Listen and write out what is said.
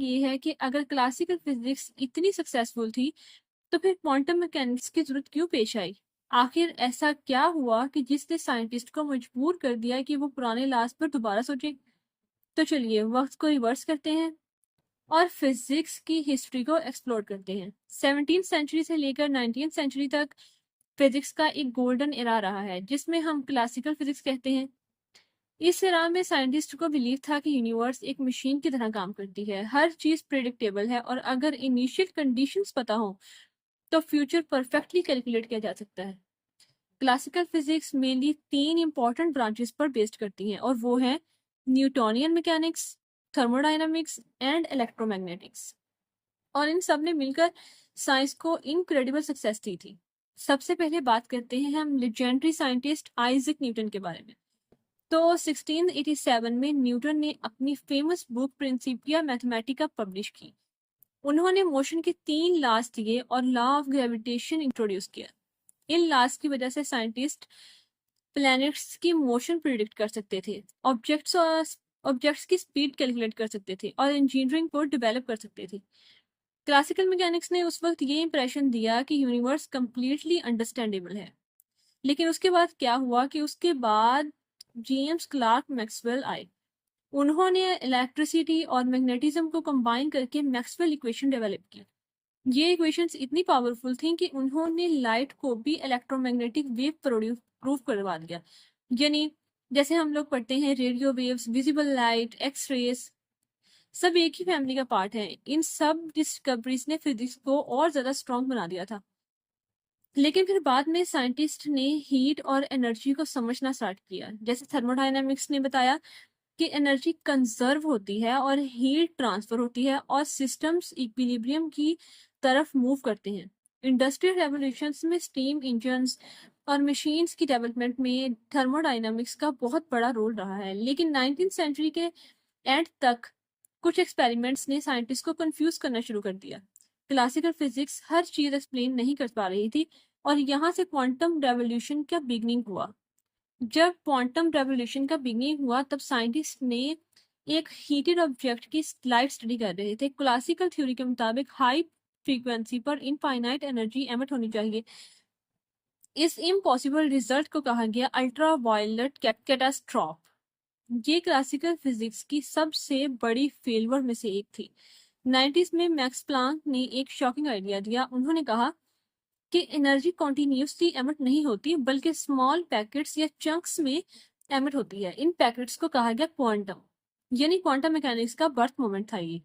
ये है कि अगर क्लासिकल फिजिक्स इतनी सक्सेसफुल थी तो फिर क्वांटम मैकेनिक्स की जरूरत क्यों पेश आई? आखिर ऐसा क्या हुआ कि जिसने साइंटिस्ट को मजबूर कर दिया कि वो पुराने लॉज पर दोबारा सोचे? तो चलिए वक्त को रिवर्स करते हैं और फिजिक्स की हिस्ट्री को एक्सप्लोर करते हैं। 17th सेंचुरी से लेकर 19th सेंचुरी तक फिजिक्स का एक गोल्डन एरा रहा है जिसमें हम क्लासिकल फिजिक्स कहते हैं। इस एरा में साइंटिस्ट को बिलीव था कि यूनिवर्स एक मशीन की तरह काम करती है, हर चीज प्रिडिक्टेबल है और अगर इनिशियल कंडीशंस पता हो तो फ्यूचर परफेक्टली कैलकुलेट किया जा सकता है। क्लासिकल फिजिक्स मेनली तीन इंपॉर्टेंट ब्रांचेस पर बेस्ड करती हैं और वो है Newtonian mechanics, thermodynamics and electromagnetics. और इन सब ने मिलकर साइंस को इनक्रेडिबल सक्सेस दी थी। सबसे पहले बात करते हैं हम लेजेंडरी साइंटिस्ट आइजैक न्यूटन के बारे में। तो 1687 में न्यूटन ने अपनी famous book Principia Mathematica publish की। उन्होंने मोशन के 3 लॉज दिए और लॉ ऑफ ग्रेविटेशन इंट्रोड्यूस किया। इन लॉज की वजह से साइंटिस्ट प्लैनेट्स की मोशन प्रिडिक्ट कर सकते थे, ऑब्जेक्ट्स की स्पीड कैलकुलेट कर सकते थे और इंजीनियरिंग को डेवलप कर सकते थे। क्लासिकल मैकेनिक्स ने उस वक्त ये इंप्रेशन दिया कि यूनिवर्स कंप्लीटली अंडरस्टैंडेबल है। लेकिन उसके बाद क्या हुआ कि उसके बाद जेम्स क्लार्क मैक्सवेल आए। उन्होंने इलेक्ट्रिसिटी और मैग्नेटिज्म को कंबाइन करके मैक्सवेल इक्वेशन डेवलप की। ये इक्वेशंस इतनी पावरफुल थी कि उन्होंने लाइट को भी इलेक्ट्रोमैग्नेटिक वेव प्रूव करवा दिया। यानी जैसे हम लोग पढ़ते हैं radio waves, visible light, x rays, सब एक ही फैमिली का पार्ट है। इन सब डिस्कवरीज ने फिजिक्स को और ज्यादा स्ट्रॉन्ग बना दिया था। लेकिन फिर बाद में साइंटिस्ट ने हीट और एनर्जी को समझना स्टार्ट किया। जैसे थर्मोडायनामिक्स ने बताया कि एनर्जी कंजर्व होती है और हीट ट्रांसफर होती है और सिस्टम्स इक्विलिब्रियम की तरफ मूव करते हैं। इंडस्ट्रियल रेवोल्यूशंस में स्टीम इंजन्स और मशीन्स की डेवलपमेंट में थर्मोडायनामिक्स का बहुत बड़ा रोल रहा है। लेकिन 19th सेंचुरी के एंड तक कुछ एक्सपेरिमेंट्स ने साइंटिस्ट को कंफ्यूज करना शुरू कर दिया। क्लासिकल फिजिक्स हर चीज एक्सप्लेन नहीं कर पा रही थी और यहाँ से क्वांटम रेवोल्यूशन का बिगनिंग हुआ। जब क्वांटम रेवोल्यूशन का बिगनिंग हुआ तब साइंटिस्ट ने एक हीटेड ऑब्जेक्ट की लाइट स्टडी कर रहे थे। क्लासिकल थ्योरी के मुताबिक हाई फ्रीक्वेंसी पर इनफाइनाइट एनर्जी एमिट होनी चाहिए। इस इम्पॉसिबल रिजल्ट को कहा गया अल्ट्रा वायलेट कैटास्ट्रॉफ। ये क्लासिकल फिजिक्स की सबसे बड़ी फेलियर में से एक थी। 90s में मैक्स प्लांक ने एक शॉकिंग आइडिया दिया। उन्होंने कहा कि एनर्जी कॉन्टिन्यूसली एमिट नहीं होती बल्कि स्मॉल पैकेट्स या चंक्स में एमिट होती है। इन पैकेट्स को कहा गया क्वांटम, यानी क्वांटम मैकेनिक्स का बर्थ मोमेंट था ये।